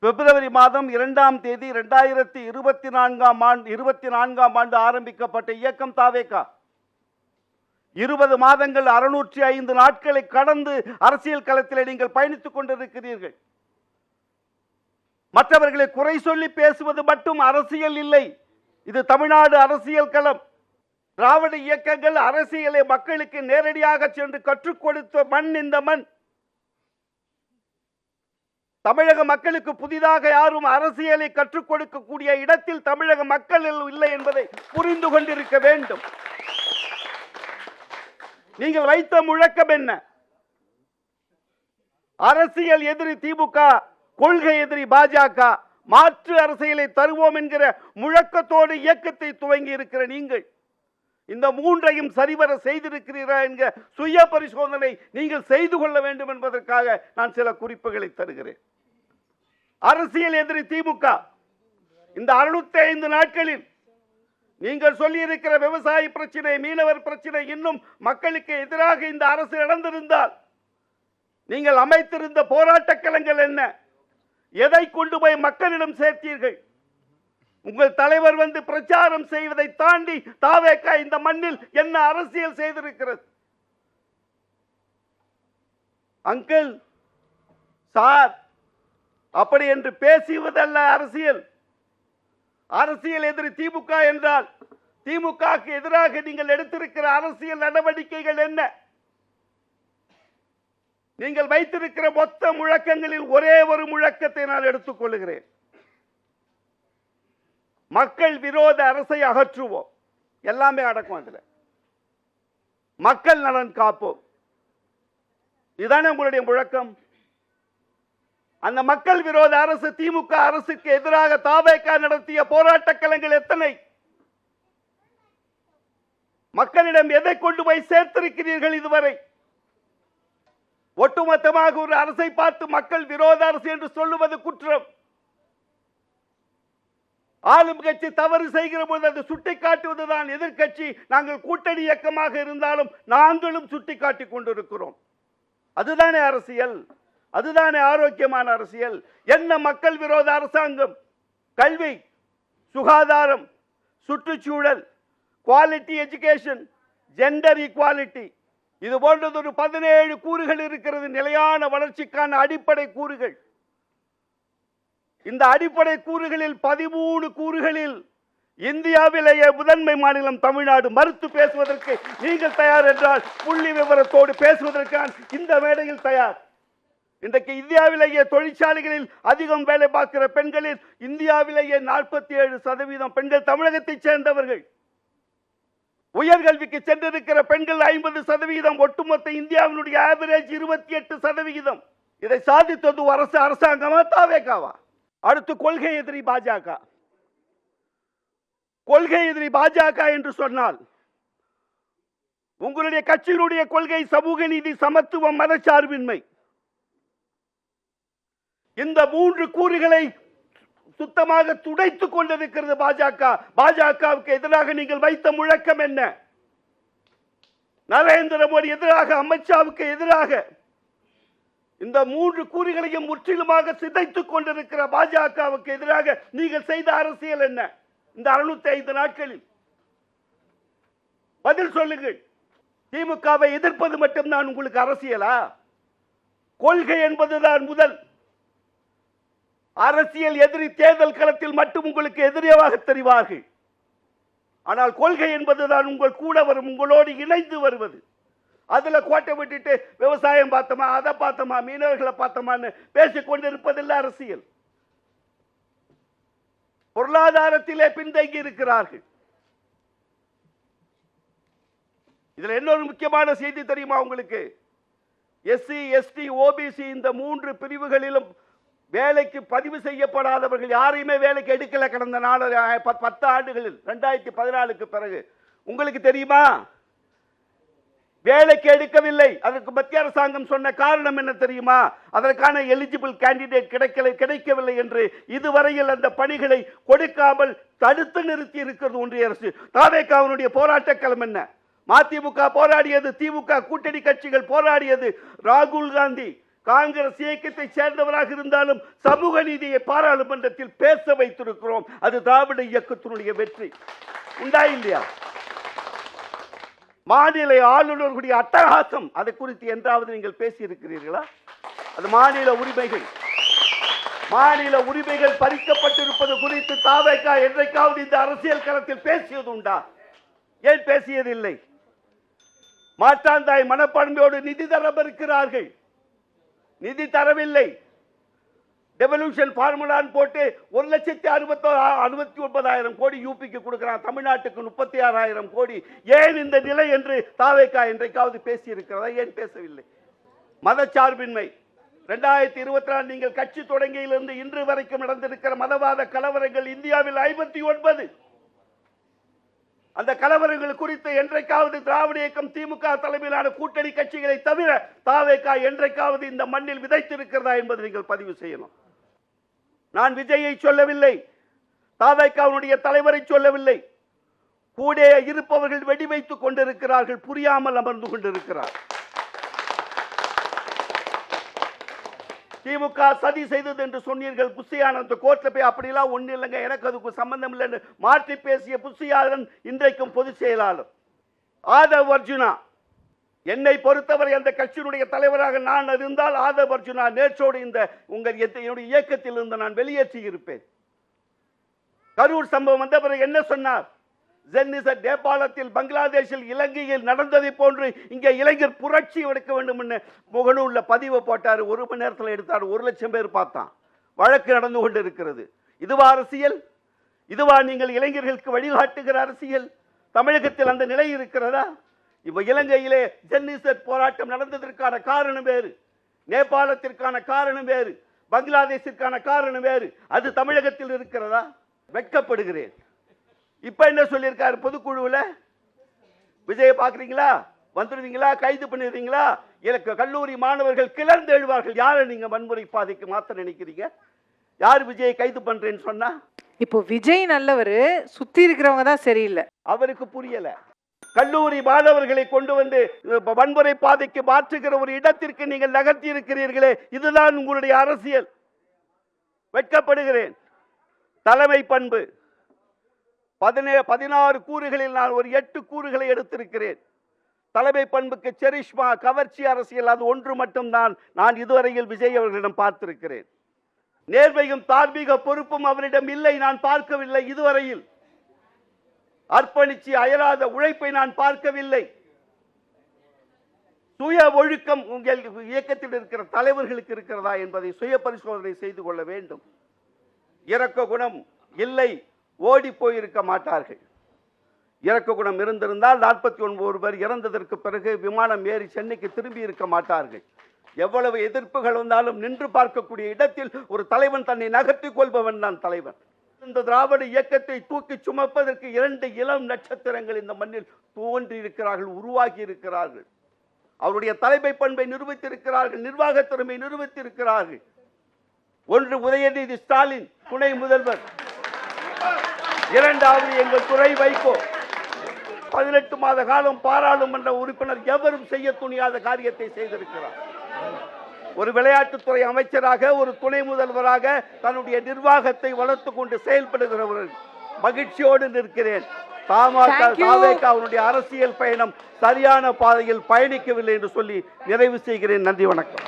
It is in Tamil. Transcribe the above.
பிப்ரவரி மாதம் 2ஆம் தேதி 2024ஆம் ஆண்டு ஆரம்பிக்கப்பட்ட இயக்கம் தாவேகா 20 மாதங்கள் 605 நாட்களை கடந்து அரசியல் களத்தில் நீங்கள் பயணித்துக் கொண்டிருக்கிறீர்கள். மற்றவர்களை குறை சொல்லி பேசுவது மட்டும் அரசியல் இல்லை. இது தமிழ்நாடு அரசியல் களம். திராவிட இயக்கங்கள் அரசியலை மக்களுக்கு நேரடியாக சென்று கற்றுக் கொடுத்த மண் இந்த மண். தமிழக மக்களுக்கு புதிதாக யாரும் அரசியலை கற்றுக் கொடுக்கக்கூடிய இடத்தில் தமிழக மக்கள் இல்லை என்பதை புரிந்து கொண்டிருக்க வேண்டும். நீங்கள் வைத்த முழக்கம் என்ன? அரசியல் எதிரி திமுக, கொள்கை எதிரி பாஜக, மாற்று அரசியலை தருவோம் என்கிற முழக்கத்தோடு இயக்கத்தை துவங்கி இருக்கிற நீங்கள் இந்த மூன்றையும் சரிவர செய்திருக்கிறீரா என்கிற சுய பரிசோதனை நீங்கள் செய்து கொள்ள வேண்டும் என்பதற்காக நான் சில குறிப்புகளை தருகிறேன். அரசியல் எதிரி திமுக இந்த 605 நாட்களில் நீங்கள் சொல்லி இருக்கிற விவசாய பிரச்சனை, மீனவர் பிரச்சனை இன்னும் மக்களுக்கு எதிராக இந்த அரசு நடந்திருந்தால் நீங்கள் அமைத்திருந்த போராட்ட களங்கள் என்ன? எதை கொண்டு போய் மக்களிடம் சேர்த்தீர்கள்? உங்கள் தலைவர் வந்து பிரச்சாரம் செய்வதை தாண்டி தாவேகா இந்த மண்ணில் என்ன அரசியல் செய்திருக்கிறது? அங்கிள், சார், அப்படி என்று பேசுவதல்ல அரசியல். அரசியல் எதிரி திமுக என்றால் திமுகவுக்கு எதிராக நீங்கள் எடுத்திருக்கிற அரசியல் நடவடிக்கைகள் என்ன? நீங்கள் வைத்திருக்கிற மொத்த முழக்கங்களில் ஒரே ஒரு முழக்கத்தை நான் எடுத்துக் கொள்கிறேன். மக்கள் விரோத அரசை அகற்றுவோம். எல்லாமே அடக்கும் அதுல. மக்கள் நலன் காப்போம். இதுதானே உங்களுடைய முழக்கம். அந்த மக்கள் விரோத அரசு திமுக அரசுக்கு எதிராக தாவேகா நடத்திய போராட்ட களங்கள் எத்தனை? மக்களிடம் எதை கொண்டு போய் சேர்த்திருக்கிறீர்கள் இதுவரை? ஒட்டுமொத்தமாக ஒரு அரசை பார்த்து மக்கள் விரோத அரசு என்று சொல்லுவது குற்றம். ஆளும் கட்சி தவறு செய்கிற போது அதை சுட்டி காட்டுவதுதான் எதிர்கட்சி. நாங்கள் கூட்டணி இயக்கமாக இருந்தாலும் நாங்களும் சுட்டி காட்டிக் கொண்டிருக்கிறோம். அதுதானே அரசியல், அதுதானே ஆரோக்கியமான அரசியல். என்ன மக்கள் விரோத அரசாங்கம்? கல்வி, சுகாதாரம், சுற்றுச்சூழல், குவாலிட்டி எஜுகேஷன், ஜெண்டர் ஈக்வாலிட்டி, இது போன்றது ஒரு 17 கூறுகள் இருக்கிறது. நிலையான வளர்ச்சிக்கான அடிப்படை கூறுகள். இந்த அடிப்படை கூறுகளில் 13 கூறுகளில் இந்தியாவிலேயே முதன்மை மாநிலம் தமிழ்நாடு. மறுத்து பேசுவதற்கு நீங்கள் தயார் என்றால் புள்ளி விவரத்தோடு பேசுவதற்கு இந்த மேடையில் தயார். இன்றைக்கு இந்தியாவிலேயே தொழிற்சாலைகளில் அதிகம் வேலை பார்க்கிற பெண்களில் இந்தியாவிலேயே 47% பெண்கள் தமிழகத்தை சேர்ந்தவர்கள். உயர்கல்விக்கு சென்றிருக்கிற பெண்கள் 50%. ஒட்டுமொத்த இந்தியாவினுடைய ஆவரேஜ் 28%. இதை சாதித்தது அரசாங்கமா தாவேகாவா? அடுத்து கொள்கை எதிரி பாஜக. கொள்கை எதிரி பாஜக என்று சொன்னால் உங்களுடைய கட்சியினுடைய கொள்கை சமூக நீதி, சமத்துவம், மதச்சார்பின்மை. இந்த 3 கூறுகளை சுத்தமாக துடைத்துக் கொண்டிருக்கிறது பாஜக. பாஜகவுக்கு எதிராக நீங்கள் வைத்த முழக்கம் என்ன? நரேந்திர மோடி எதிராக, அமித்ஷாவுக்கு எதிராக இந்த 3 கூறுகளையும் முற்றிலுமாக சிதைத்துக் கொண்டிருக்கிற பாஜகவுக்கு எதிராக நீங்கள் செய்த அரசியல் என்ன இந்த 605 நாட்களில்? பதில் சொல்லுங்கள். திமுகவை எதிர்ப்பது மட்டும்தான் உங்களுக்கு அரசியலா? கொள்கை என்பதுதான் முதல். அரசியல் எதிரி தேர்தல் களத்தில் மட்டும் உங்களுக்கு எதிரியாக தெரிவார்கள். ஆனால் கொள்கை என்பதுதான் உங்கள் கூட வரும், உங்களோடு இணைந்து வருவது. அதுல கோட்டை விட்டுட்டு விவசாயம் பார்த்தோமா, அதை பார்த்தோமா, மீனவர்களை பார்த்தோமான்னு பேசிக் கொண்டிருப்பதில்லை அரசியல். பொருளாதாரத்திலே பின்தங்கி இருக்கிறார்கள். இதுல இன்னொரு முக்கியமான செய்தி தெரியுமா உங்களுக்கு? எஸ்சி, எஸ்டி, ஓபிசி இந்த 3 பிரிவுகளிலும் வேலைக்கு பதிவு செய்யப்படாதவர்கள் யாரையுமே வேலைக்கு எடுக்கல. கடந்த 10 ஆண்டுகளில் 2014க்கு பிறகு உங்களுக்கு தெரியுமா? வேலைக்கு எடுக்கவில்லை. அதற்கு மத்திய அரசாங்கம் சொன்ன காரணம் என்ன தெரியுமா? அதற்கான எலிஜிபிள் கேண்டிடேட் கிடைக்கவில்லை என்று இதுவரையில் அந்த பணிகளை கொடுக்காமல் தடுத்து நிறுத்தி இருக்கிறது ஒன்றிய அரசு. தாவேகாவினுடைய போராட்ட களம் என்ன? மதிமுக போராடியது, திமுக கூட்டணி கட்சிகள் போராடியது, ராகுல் காந்தி காங்கிரஸ் இயக்கத்தை சேர்ந்தவராக இருந்தாலும் சமூக நீதியை பாராளுமன்றத்தில் பேச வைத்திருக்கிறோம். அது திராவிட இயக்கத்தினுடைய வெற்றி. உண்டா இல்லையா? மாநில ஆளுநர்களுடைய அட்டகாசம், அதை குறித்து என்றாவது நீங்கள் பேசி இருக்கிறீர்களா? அது மாநில உரிமைகள் பறிக்கப்பட்டிருப்பது குறித்து தாவேகா என்றைக்காவது இந்த அரசியல் களத்தில் பேசியது உண்டா? ஏன் பேசியதில்லை? மாற்றாந்தாய் மனப்பான்மையோடு நிதி தர மறுக்கிறார்கள். நிதி தரவில்லை. டெவல்யூஷன் ஃபார்முலான்னு போட்டு 1,69,000 கோடி யூபிக்கு கொடுக்கிறான், தமிழ்நாட்டுக்கு 36,000 கோடி. ஏன் இந்த நிலை என்று தாவேகா என்றைக்காவது பேசி இருக்கிறதா? ஏன் பேசவில்லை? மதச்சார்பின்மை 2024 நீங்கள் கட்சி தொடங்கியிலிருந்து இன்று வரைக்கும் நடந்திருக்கிற மதவாத கலவரங்கள் இந்தியாவில் 59. அந்த கலவரங்கள் குறித்து என்றைக்காவது திராவிட இயக்கம் திமுக தலைமையிலான கூட்டணி கட்சிகளை தவிர தாவேகா என்றைக்காவது இந்த மண்ணில் விதைத்திருக்கிறதா என்பதை நீங்கள் பதிவு செய்யணும். நான் விஜயை சொல்லவில்லை, தாவேகாவுடைய தலைவரை சொல்லவில்லை. கூட இருப்பவர்கள் வெடி வைத்துக் கொண்டிருக்கிறார்கள், புரியாமல் அமர்ந்து கொண்டிருக்கிறார். திமுக சதி செய்தது என்று சொன்னீர்கள். புஷியானந்த் கோர்ட்ல போய் அப்படிலாம் ஒண்ணு இல்லைங்க, எனக்கு அதுக்கு சம்பந்தம் இல்லைன்னு மாற்றி பேசிய புஷியானந்த் இன்றைக்கும் பொதுச் செயலாளர். ஆதவ் அர்ஜுனா, என்னை பொறுத்தவரை அந்த கட்சியினுடைய தலைவராக நான் இருந்தால் ஆதவ் அர்ஜுனா நேற்றோடு இந்த உங்கள் என்னுடைய இயக்கத்தில் இருந்து நான் வெளியேற்றி இருப்பேன். கரூர் சம்பவம் வந்த பிறகு என்ன சொன்னார்? நேபாளத்தில், பங்களாதேஷில், இலங்கையில் நடந்ததை போன்று இங்கே இளைஞர் புரட்சி எடுக்க வேண்டும் என்று முகநூல்ல பதிவு போட்டார். 1 மணி நேரத்தில் எடுத்தார். 1 லட்சம் பேர் பார்த்தான். வழக்கு நடந்து கொண்டு இருக்கிறது. இதுவா அரசியல்? இதுவா நீங்கள் இளைஞர்களுக்கு வழிகாட்டுகிற அரசியல்? தமிழகத்தில் அந்த நிலை இருக்கிறதா? இப்ப இலங்கையிலே ஜென்னிசட் போராட்டம் நடந்ததற்கான காரணம் வேறு, நேபாளத்திற்கான காரணம் வேறு, பங்களாதேஷிற்கான காரணம் வேறு. அது தமிழகத்தில் இருக்கிறதா? வெட்கப்படுகிறேன். இப்ப என்ன சொல்லியிருக்காரு பொதுக்குழுவில்? விஜய பாக்குறீங்களா? வந்துடுவீங்களா? கைது பண்ணிடுவீங்களா? எனக்கு கல்லூரி மாணவர்கள் கிளர்ந்து எழுவார்கள். யாரை நீங்க வன்முறை பாதைக்கு மாத்த நினைக்கிறீங்க? யார் விஜயை கைது பண்றேன்னு சொன்னா? இப்போ விஜய் நல்லவரு, சுத்தி இருக்கிறவங்க தான் சரியில்லை. அவருக்கு புரியல. கல்லூரி மாணவர்களை கொண்டு வந்து வன்முறை பாதைக்கு மாற்றுகிற ஒரு இடத்திற்கு நீங்கள் நகர்த்தி இருக்கிறீர்களே, இதுதான் உங்களுடைய அரசியல். வெட்கப்படுகிறேன். தலைமை பண்பு 16 கூறுகளில் நான் ஒரு 8 கூறுகளை எடுத்திருக்கிறேன். தலைமை பண்புக்கு செரிஷ்மா, கவர்ச்சி அரசியல், அது ஒன்று மட்டும்தான் நான் இதுவரையில் விஜய் அவர்களிடம் பார்த்திருக்கிறேன். நேர்மையும் தார்மீக பொறுப்பும் அவரிடம் இல்லை, நான் பார்க்கவில்லை இதுவரையில். அர்ப்பணிச்சு அயராத உழைப்பை நான் பார்க்கவில்லை. சுய ஒழுக்கம் உங்கள் இயக்கத்தில் இருக்கிற தலைவர்களுக்கு இருக்கிறதா என்பதை சுய பரிசோதனை செய்து கொள்ள வேண்டும். இரக்க குணம் இல்லை, ஓடி போயிருக்க மாட்டார்கள். இறக்க குணம் இருந்திருந்தால் 49 பேர் இறந்ததற்கு பிறகு விமானம் ஏறி சென்னைக்கு திரும்பி இருக்க மாட்டார்கள். எவ்வளவு எதிர்ப்புகள் வந்தாலும் நின்று பார்க்கக்கூடிய இடத்தில் ஒரு தலைவன் தன்னை நகர்த்திக் கொள்பவன் தான் தலைவன். இந்த திராவிட இயக்கத்தை தூக்கி சுமப்பதற்கு 2 இளம் நட்சத்திரங்கள் இந்த மண்ணில் தோன்றி இருக்கிறார்கள், உருவாகி இருக்கிறார்கள். அவருடைய தலைமை பண்பை நிரூபித்திருக்கிறார்கள், நிர்வாக திறமை நிரூபித்திருக்கிறார்கள். ஒன்று உதயநிதி ஸ்டாலின், துணை முதல்வர். 2வது எங்கள் துறை வைகோ. 18 மாத காலம் பாராளுமன்ற உறுப்பினர், எவரும் செய்ய துணியாத காரியத்தை செய்திருக்கிறார். ஒரு விளையாட்டுத்துறை அமைச்சராக, ஒரு துணை முதல்வராக தன்னுடைய நிர்வாகத்தை வளர்த்துக் கொண்டு செயல்படுகிறவர்கள். மகிழ்ச்சியோடு நிற்கிறேன். தாவேகாவுடைய அரசியல் பயணம் சரியான பாதையில் பயணிக்கவில்லை என்று சொல்லி நிறைவு செய்கிறேன். நன்றி, வணக்கம்.